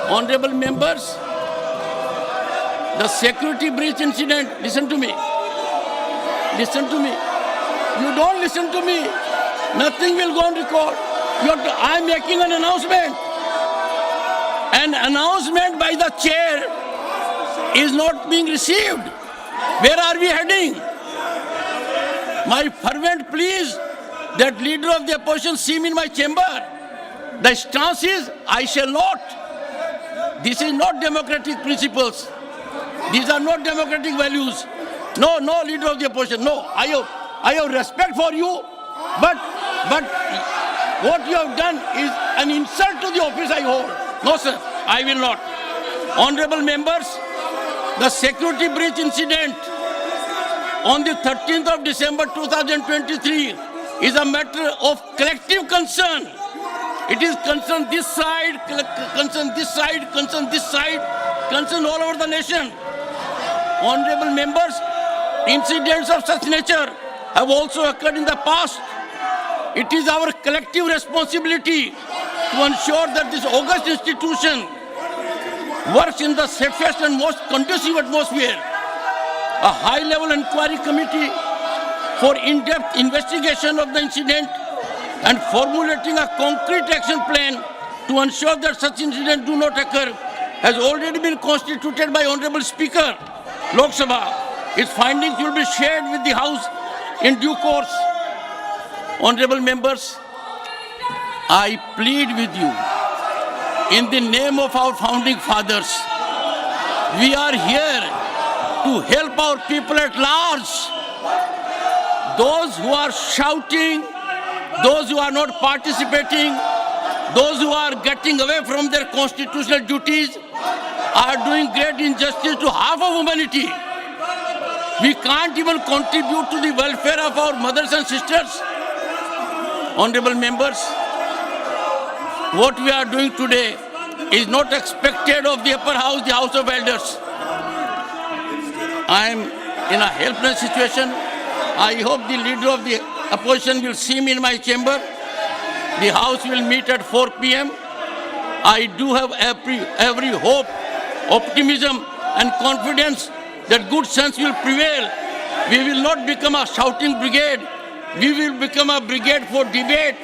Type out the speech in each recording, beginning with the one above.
Honorable members, the security breach incident, listen to me. Listen to me. You don't listen to me, nothing will go on record. I am making an announcement. An announcement by the chair is not being received. Where are we heading? My fervent pleas that leader of the opposition see me in my chamber. The stance is, I shall not. This is not democratic principles. These are not democratic values. No, leader of the opposition. No, I have respect for you, but what you have done is an insult to the office I hold. No, sir, I will not. Honorable members, the security breach incident on the 13th of December 2023 is a matter of collective concern. It is concern this side, concern this side, concern this side, concern all over the nation. Honorable members, incidents of such nature have also occurred in the past. It is our collective responsibility to ensure that this august institution works in the safest and most conducive atmosphere. A high-level inquiry committee for in-depth investigation of the incident and formulating a concrete action plan to ensure that such incidents do not occur has already been constituted by Honorable Speaker, Lok Sabha. Its findings will be shared with the House in due course. Honorable members, I plead with you, in the name of our founding fathers, we are here to help our people at large. Those who are shouting, those who are not participating, those who are getting away from their constitutional duties are doing great injustice to half of humanity. We can't even contribute to the welfare of our mothers and sisters. Honorable members, what we are doing today is not expected of the upper house, the House of Elders. I am in a helpless situation. I hope the leader of the opposition will see me in my chamber. The House will meet at 4 p.m. I do have every hope, optimism and confidence that good sense will prevail. We will not become a shouting brigade. We will become a brigade for debate,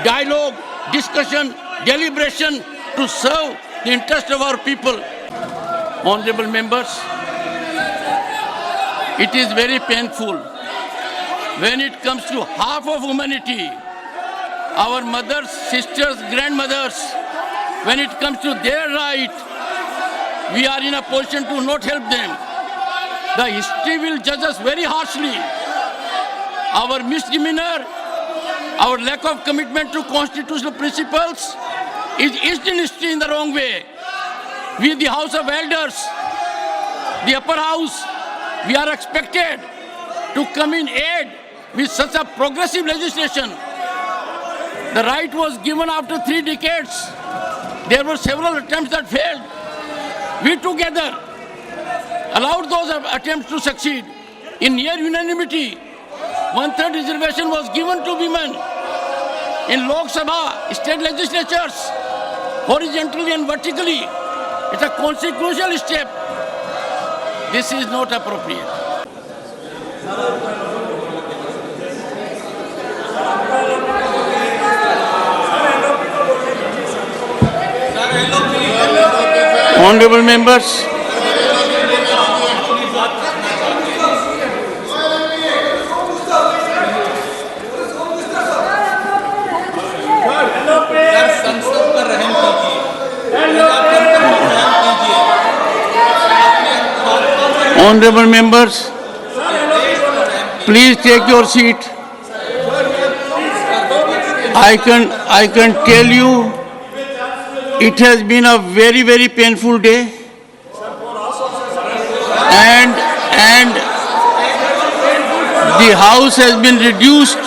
dialogue, discussion, deliberation to serve the interest of our people. Honorable members, it is very painful when it comes to half of humanity, our mothers, sisters, grandmothers, when it comes to their right, we are in a position to not help them. The history will judge us very harshly. Our misdemeanor, our lack of commitment to constitutional principles is etched in history in the wrong way. We, the House of Elders, the upper house, we are expected to come in aid with such a progressive legislation. The right was given after 3 decades. There were several attempts that failed. We together allowed those attempts to succeed. In near unanimity, 1/3 reservation was given to women in Lok Sabha, state legislatures, horizontally and vertically. It's a consequential step. This is not appropriate. Honorable members, honorable members, please take your seat. I can tell you it has been a very, very painful day, and the House has been reduced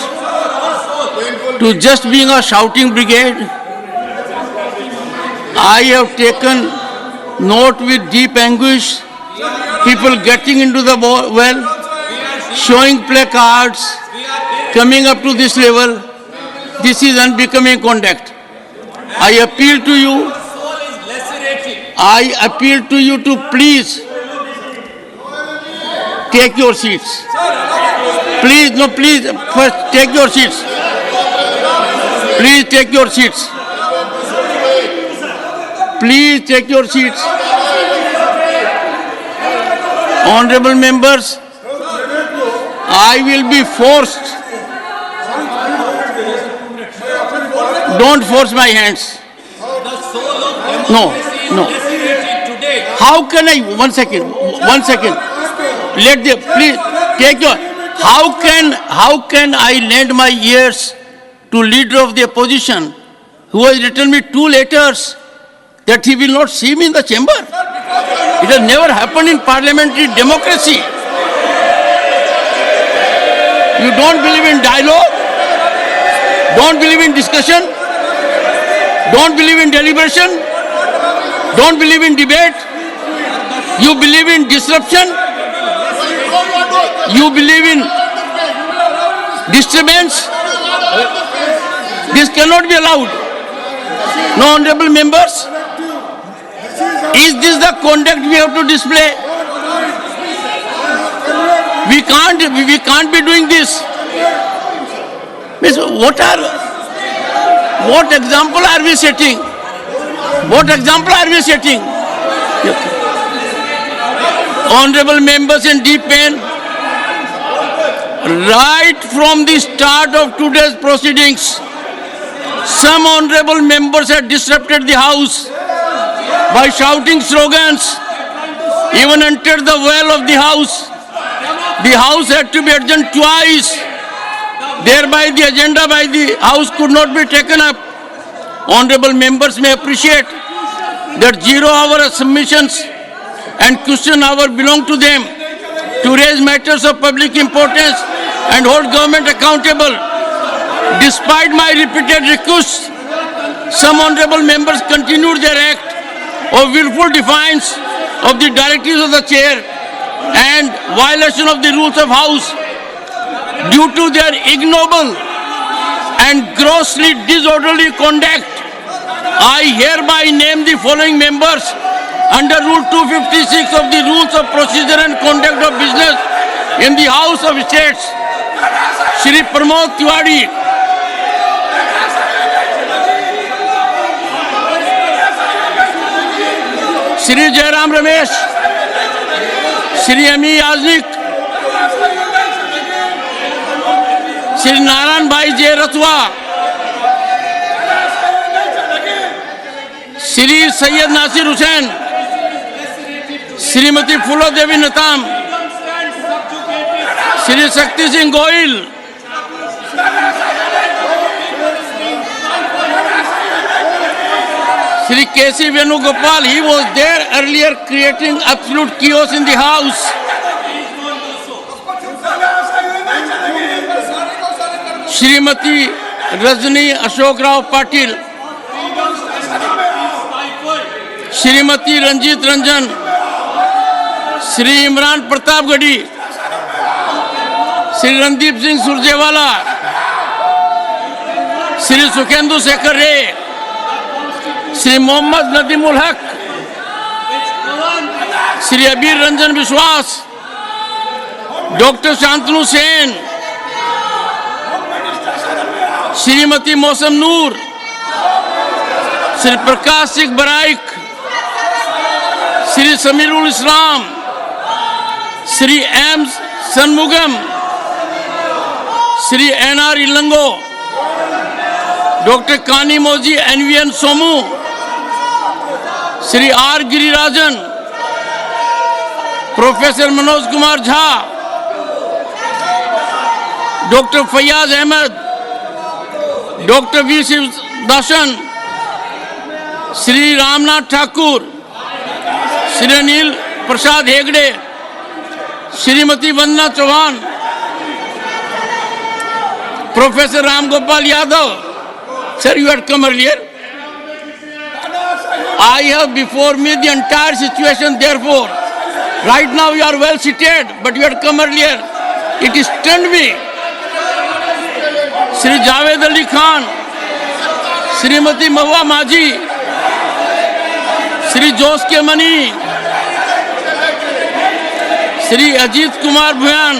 to just being a shouting brigade. I have taken note with deep anguish, people getting into the well, showing placards, coming up to this level. This is unbecoming conduct. I appeal to you. Soul is lacerated. I appeal to you to please take your seats. Please, no, please, first take your seats. Please take your seats. Please take your seats. Honorable members, I will be forced. Don't force my hands. No, no. How can I, one second. Let the, please take your, how can I lend my ears to leader of the opposition who has written me 2 letters that he will not see me in the chamber? It has never happened in parliamentary democracy. You don't believe in dialogue? Don't believe in discussion? Don't believe in deliberation? Don't believe in debate? You believe in disruption? You believe in disturbance? This cannot be allowed. No, honorable members, is this the conduct we have to display? We can't be doing this. What example are we setting? What example are we setting? Honorable members in deep pain, right from the start of today's proceedings, some honorable members had disrupted the House by shouting slogans, even entered the well of the House. The House had to be adjourned twice. Thereby the agenda by the House could not be taken up. Honorable members may appreciate that 0-hour submissions and question hour belong to them to raise matters of public importance and hold government accountable. Despite my repeated requests, some honorable members continued their act of willful defiance of the directives of the chair and violation of the rules of House. Due to their ignoble and grossly disorderly conduct, I hereby name the following members under Rule 256 of the Rules of Procedure and Conduct of Business in the House of States. Shri Pramod Tiwari, Shri Jairam Ramesh, Shri Ami Yaznik, Shri Narayan Bhai J. Ratwa, Shri Sayyid Nasir Hussain, Srimati Phulo Devi Natam, Shri Shakti Singh Goyal, Shri K.C. Venugopal. He was there earlier creating absolute chaos in the House. Shrimati Rajni Ashok Rao Patil, Shrimati Ranjit Ranjan, Shri Imran Pratap Gadi, Shri Randeep Singh Surjewala, Shri Sukhendu Shekhar Ray, Shri Mohammad Nadimul Haq, Shri Abir Ranjan Vishwas, Dr. Shantanu Sen, Shrimati Mosam Noor, Shri Prakash Singh Baraik, Shri Samirul Islam, Shri M. Sanmugam, Shri N.R. Ilango, Dr. Kani Moji NVN Somu, Shri R. Girirajan, Professor Manoj Kumar Jha, Dr. Fayaz Ahmed, Dr. V. Darshan, Shri Ramnath Thakur, Shri Anil Prasad Hegde, Shrimati Vandana Chauhan, Professor Ram Gopal Yadav. Sir, you had come earlier. I have before me the entire situation, therefore, right now you are well seated, but you had come earlier. It stunned me. Shri Javed Ali Khan, Srimati Mahua Maji, Shri Jose K. Mani, Shri Ajit Kumar Bhuyan,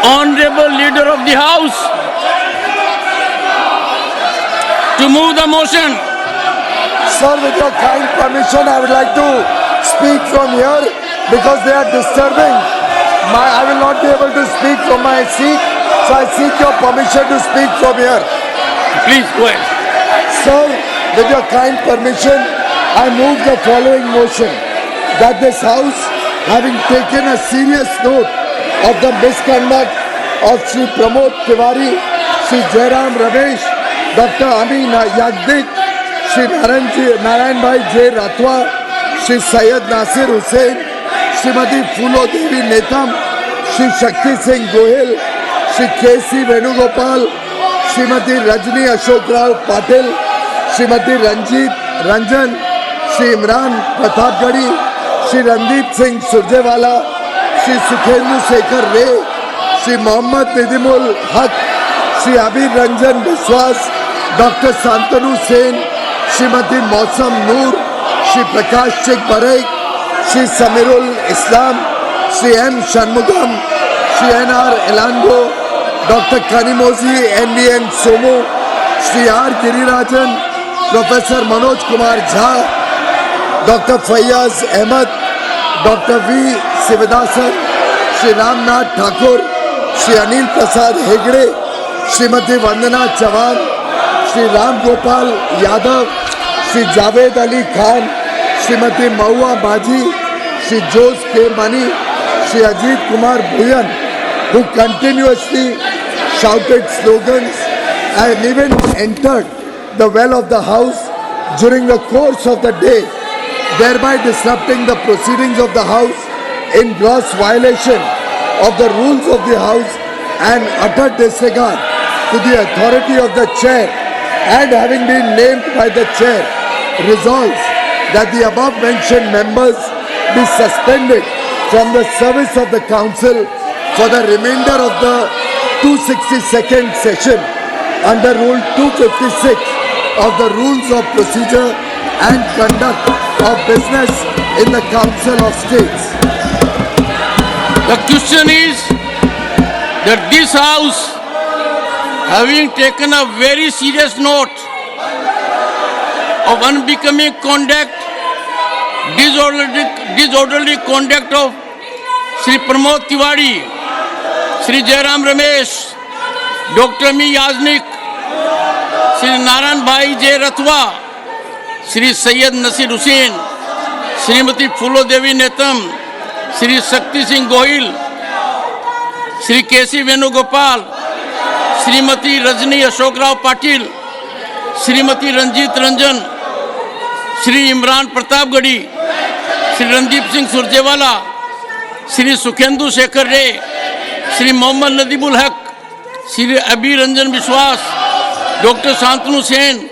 Honorable Leader of the House, to move the motion. Sir, with your kind permission, I would like to speak from here because they are disturbing. I will not be able to speak from my seat, so I seek your permission to speak from here. Please go ahead. Sir, with your kind permission, I move the following motion that this House, having taken a serious note of the misconduct of Shri Pramod Tiwari, Shri Jairam Ramesh, Dr. Amin Yagdik, Shri Narayan Bhai J. Ratwa, Shri Syed Nasir Hussain, Srimati Phulo Devi Netam, Shri Shakti Singh Gohil, Shri K.C. Venugopal, Srimati Rajni Ashok Rao Patil, Srimati Ranjan, Shri Imran Pratapgadi, Shri Randeep Singh Surjewala, Shri Sukhendu Shekhar Ray, Shri Mohammad Nidimul Haq, Shri Abir Ranjan Biswas, Dr. Santanu Sen, Srimati Mausam Noor, Shri Prakash Chik Baraik, Shri Samirul Islam, Shri M. Shanmugam, Shri N.R. Elango, Dr. Kanimozi N.V.N. Somu, Shri R. Girirajan, Professor Manoj Kumar Jha, Dr. Fayyaz Ahmed, Dr. V. Sivadathan, Shri Ramnath Thakur, Shri Anil Prasad Hegde, Srimati Vandana Chavan, Shri Ram Gopal Yadav, Shri Javed Ali Khan, Srimati Mahua Baji, Shri Jose K. Mani, Shri Ajit Kumar Bhuyan, who continuously shouted slogans and even entered the well of the House during the course of the day, thereby disrupting the proceedings of the House in gross violation of the rules of the House and utter disregard to the authority of the Chair, and having been named by the Chair, resolves that the above mentioned members be suspended from the service of the Council for the remainder of the 262nd session under Rule 256 of the Rules of Procedure and Conduct of Business in the Council of States. The question is that this House, having taken a very serious note of unbecoming conduct, disorderly conduct of Shri Pramod Tiwari, Shri Jairam Ramesh, Dr. Mi Yaznik, Shri Narayan Bhai J. Ratwa, Shri Syed Nasir Hussain, Srimati Phulo Devi Netam, Shri Shakti Singh Gohil, Shri K.C. Venugopal, Srimati Rajni Ashok Rao Patil, Srimati Ranjit Ranjan, Shri Imran Pratapgadi, Shri Randeep Singh Surjewala, Shri Sukhendu Shekhar Ray, Shri Mohammad Nadimul Haq, Shri Abir Ranjan Biswas, Dr. Santanu Sen,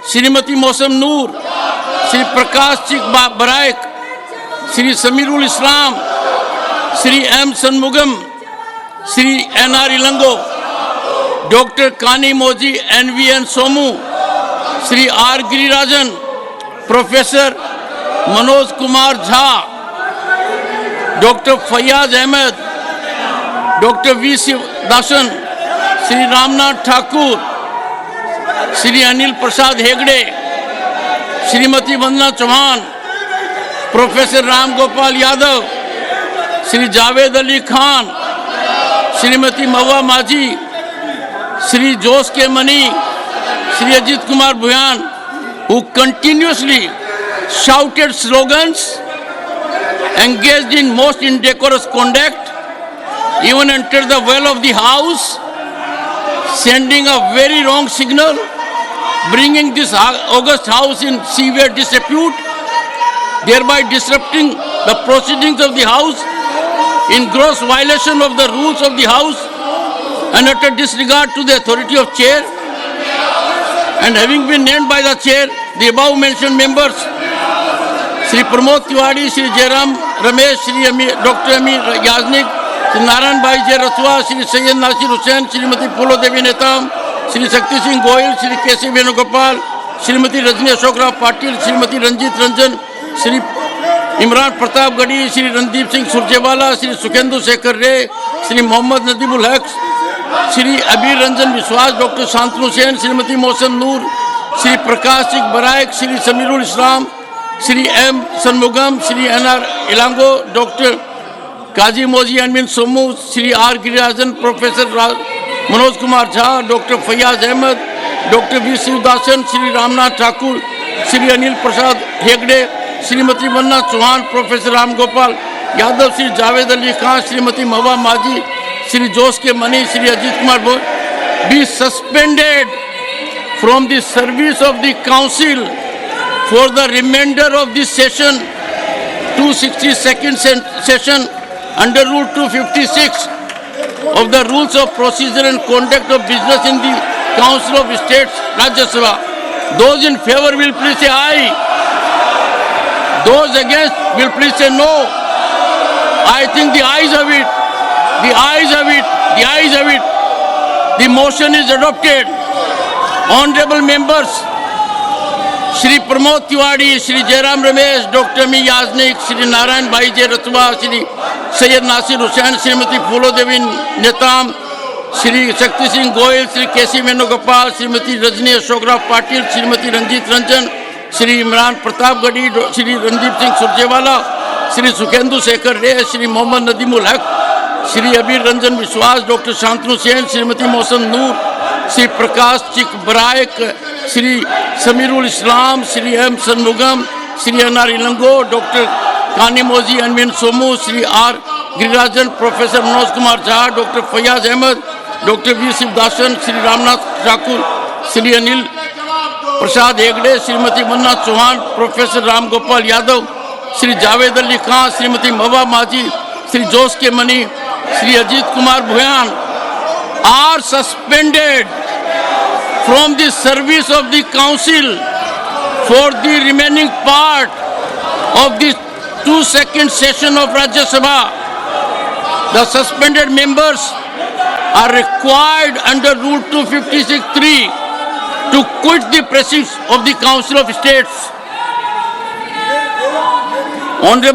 Srimati Mausam Noor, Shri Prakash Chik Baraik, Shri Samirul Islam, Shri M. Shanmugam, Shri N.R. Elango, Dr. Kanimozi N.V.N. Somu, Shri R. Girirajan, Professor Manoj Kumar Jha, Dr. Fayyaz Ahmed, Dr. V. Sivadathan, Shri Ramnath Thakur, Shri Anil Prasad Hegde, Srimati Vandana Chavan, Professor Ram Gopal Yadav, Shri Javed Ali Khan, Srimati Mahua Baji, Shri Jose K. Mani, Shri Ajit Kumar Bhuyan, who continuously shouted slogans, engaged in most indecorous conduct, even entered the well of the House, sending a very wrong signal, bringing this august House in severe disrepute, thereby disrupting the proceedings of the House in gross violation of the rules of the House and utter disregard to the authority of Chair, and having been named by the Chair, the above mentioned members, Shri Pramod Tiwari, Shri Jairam Ramesh, Shri Dr. Amir Yaznik, Shri Narayan Bhai J. Ratwa, Shri Syed Nasir Hussain, Srimati Phulo Devi Netam, Shri Shakti Singh Gohil, Shri K.C. Venugopal, Shrimati Rajni Ashok Rao Patil, Shrimati Ranjit Ranjan, Shri Imran Pratap गढ़ी, श्री रणदीप सिंह सुरजेवाला, श्री सुखेंदु शेखर रे, श्री मोहम्मद नदीमुल हक, Shri Abir Ranjan Biswas, doctor Santanu Sen, Shrimati Mausam Noor, Shri Prakash Singh Baraik, Shri Samirul Islam, Shri M Shanmugam, Shri NR Elango, doctor Kanimozhi NVN Somu, Shri R Girirajan, professor Manoj Kumar Jha, doctor Fayaz Ahmad, doctor V Sivadasan, Shri Ramnath Thakur, Shri Anil Prasad Hegde, Shrimati वन्ना Chavan, professor Ram Gopal Yadav, Shri Javed Ali Khan, Shrimati Mehbooba Maji, Shri Jose K Mani, Shri Ajit Kumar बोल be suspended from the service of the council for the remainder of this session, 262nd session, under Rule 256 of the Rules of Procedure and Conduct of Business in the Council of States, Rajya Sabha. Those in favor will please say aye. Those against will please say no. I think the ayes have it. The ayes have it. The ayes have it. The motion is adopted. Honorable members, Shri Pramod Tiwari, Shri Jairam Ramesh, doctor Amee Yajnik, Shri Narayan Bhai J Ratwa, Shri Syed Nasir Hussain, Shrimati फूलो देवी नेताम, श्री शक्ति सिंह गोयल, श्री केसी वेणुगोपाल, श्रीमती रजनी अशोक राव पाटिल, श्रीमती रंजीत रंजन, श्री इमरान प्रताप गढ़ी, श्री रणदीप सिंह सुरजेवाला, श्री सुखेंदु शेखर रे, श्री मोहम्मद नदीमुल हक, Shri Abir Ranjan Biswas, doctor Santanu Sen, Shrimati Mausam Noor, Shri Prakash Singh Baraik, Shri Samirul Islam, Shri M Shanmugam, Shri NR Elango, doctor Kanimozhi NVN Somu, Shri R Girirajan, professor Manoj Kumar Jha, doctor Fayaz Ahmad, doctor V Sivadasan, Shri Ramnath Thakur, Shri Anil Prasad Hegde, Shrimati वन्ना Chavan, professor Ram Gopal Yadav, Shri Javed Ali Khan, Shrimati Mehbooba Maji, Shri Jose K Mani, Shri Ajit Kumar Bhuyan are suspended from the service of the council for the remaining part of the 2nd session of Rajya Sabha. The suspended members are required under Rule 256(3) to quit the precincts of the Council of States. Honorable